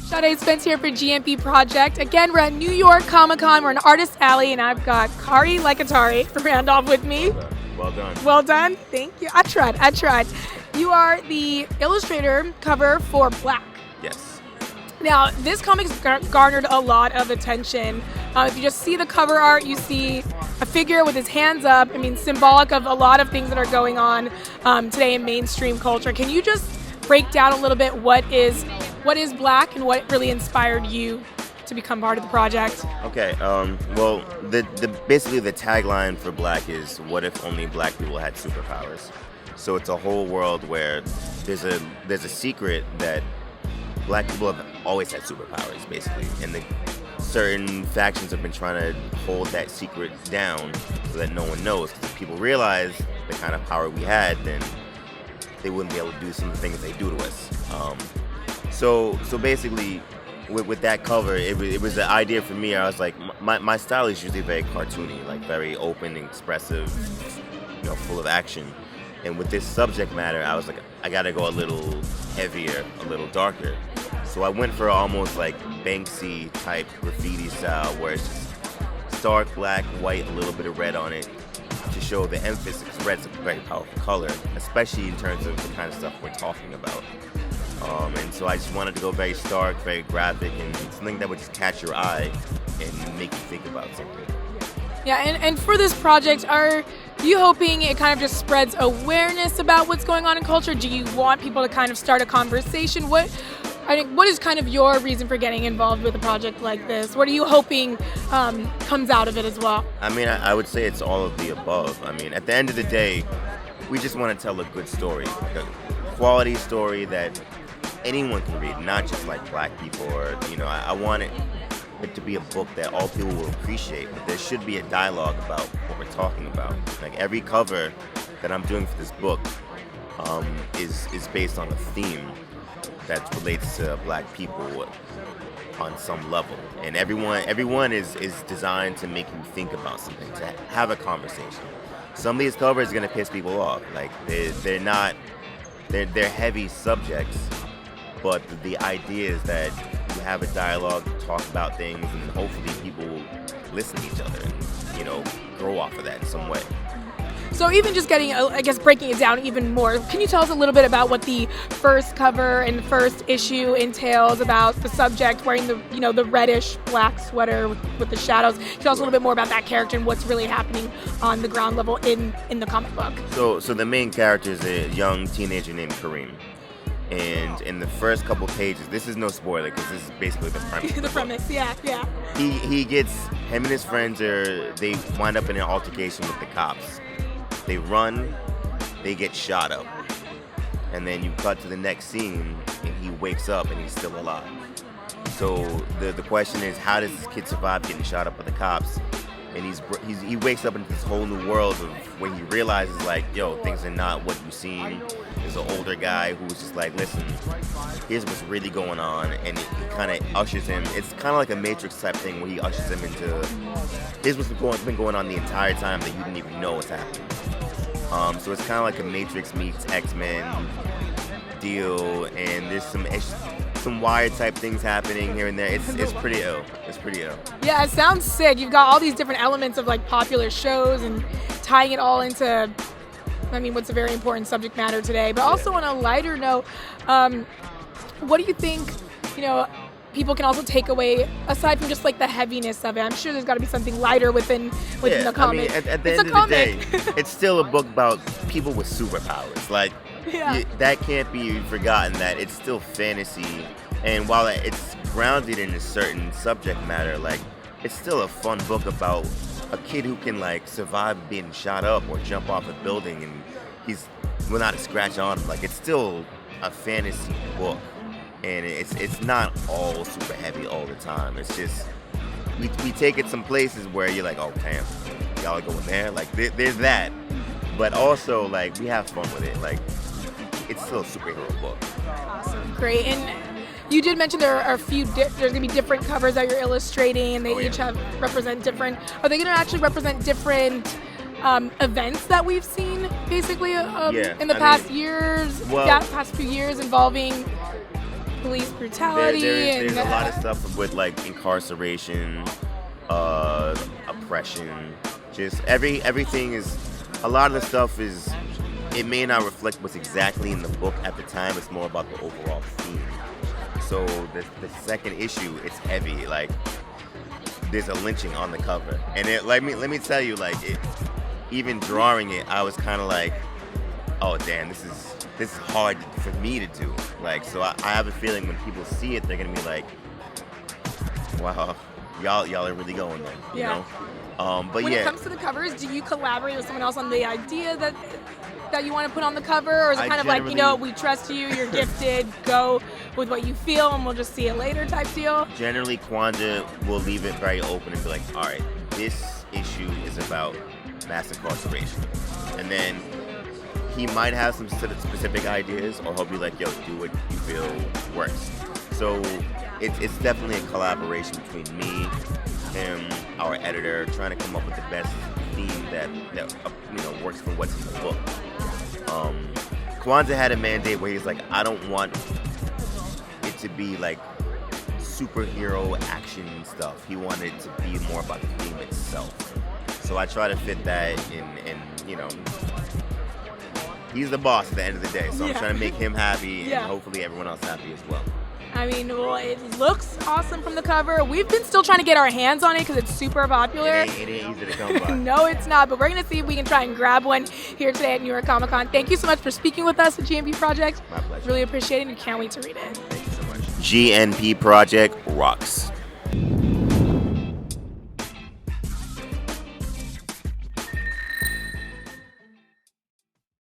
Sade Spence here for GNP Project. Again, we're at New York Comic Con. We're in Artist Alley, and I've got Khary Randolph with me. Well done. Well done. Thank you. I tried. You are the illustrator cover for Black. Yes. Now, this comic's garnered a lot of attention. If you just see the cover art, you see a figure with his hands up. I mean, symbolic of a lot of things that are going on today in mainstream culture. Can you just break down a little bit what is Black and what really inspired you to become part of the project? Okay. Well, basically the tagline for Black is, "What if only Black people had superpowers?" So it's a whole world where there's a secret that Black people have always had superpowers, basically, and certain factions have been trying to hold that secret down so that no one knows. Because if people realize the kind of power we had, then they wouldn't be able to do some of the things they do to us. So basically, with that cover, it was an idea for me. I was like, my style is usually very cartoony, like very open and expressive, full of action. And with this subject matter, I was like, I gotta go a little heavier, a little darker. So I went for almost like Banksy type graffiti style, where it's just stark black, white, a little bit of red on it, to show the emphasis. Red's a very powerful color, especially in terms of the kind of stuff we're talking about. And so I just wanted to go very stark, very graphic, and something that would just catch your eye and make you think about something. Yeah, and for this project, are you hoping it kind of just spreads awareness about what's going on in culture? Do you want people to kind of start a conversation? What is kind of your reason for getting involved with a project like this? What are you hoping comes out of it as well? I mean, I would say it's all of the above. I mean, at the end of the day, we just want to tell a good story, like a quality story that anyone can read, not just like Black people, or I want it to be a book that all people will appreciate, but there should be a dialogue about what we're talking about. Like every cover that I'm doing for this book is based on a theme that relates to Black people on some level, and everyone is designed to make you think about something, to have a conversation. Some of these covers are gonna piss people off. Like they're heavy subjects, but the idea is that you have a dialogue, talk about things, and hopefully people will listen to each other and grow off of that in some way. So even just breaking it down even more, can you tell us a little bit about what the first cover and the first issue entails about the subject wearing the reddish black sweater with the shadows? Can you tell us a little bit more about that character and what's really happening on the ground level in the comic book? So the main character is a young teenager named Kareem. And in the first couple pages, this is no spoiler because this is basically the premise. The premise, yeah. Him and his friends they wind up in an altercation with the cops. They run, they get shot up. And then you cut to the next scene and he wakes up and he's still alive. So the question is, how does this kid survive getting shot up by the cops? And he wakes up into this whole new world of when he realizes, like, things are not what you've seen. There's an older guy who's just like, listen, here's what's really going on, and he kind of ushers him. It's kind of like a Matrix type thing where he ushers him into, here's what's been going on the entire time that you didn't even know what's happening. So it's kind of like a Matrix meets X-Men deal, and there's some wire type things happening here and there. It's pretty ill. Yeah, it sounds sick. You've got all these different elements of like popular shows and tying it all into, what's a very important subject matter today. But also on a lighter note, what do you think, people can also take away aside from just like the heaviness of it? I'm sure there's got to be something lighter within the comic. At the end of the day, it's still a book about people with superpowers. Like, that can't be forgotten, that it's still fantasy, and while it's grounded in a certain subject matter, like, it's still a fun book about a kid who can like survive being shot up or jump off a building and he's not a scratch on him. Like, it's still a fantasy book, and it's not all super heavy all the time. It's just we take it some places where you're like, oh damn, y'all are going there. Like there's that, but also like we have fun with it. Like, it's still a superhero book. Awesome, great. And you did mention there are there's going to be different covers that you're illustrating, and they each represent different. Are they going to actually represent different events that we've seen, basically, in the past few years involving police brutality. There's a lot of stuff with like incarceration, oppression, just everything is. A lot of the stuff is. It may not reflect what's exactly in the book at the time. It's more about the overall theme. So the second issue, it's heavy. Like there's a lynching on the cover, and let me tell you, like even drawing it, I was kind of like, oh damn, this is hard for me to do. Like so, I have a feeling when people see it, they're gonna be like, wow, y'all are really going there. You know? But when it comes to the covers, do you collaborate with someone else on the idea that you want to put on the cover, or is it kind of like, we trust you, you're gifted, go with what you feel, and we'll just see it later type deal? Generally, Kwanja will leave it very open and be like, all right, this issue is about mass incarceration. And then he might have some specific ideas, or he'll be like, yo, do what you feel works. So it's definitely a collaboration between me, him, our editor, trying to come up with the best theme that works for what's in the book. Kwanzaa had a mandate where he's like, I don't want it to be like superhero action stuff. He wanted it to be more about the theme itself. So I try to fit that in, he's the boss at the end of the day. So I'm trying to make him happy and hopefully everyone else happy as well. I mean, well, it looks awesome from the cover. We've been still trying to get our hands on it because it's super popular. It ain't easy to come by. No, it's not, but we're going to see if we can try and grab one here today at New York Comic Con. Thank you so much for speaking with us at GNP Project. My pleasure. Really appreciate it and can't wait to read it. Thank you so much. GNP Project rocks.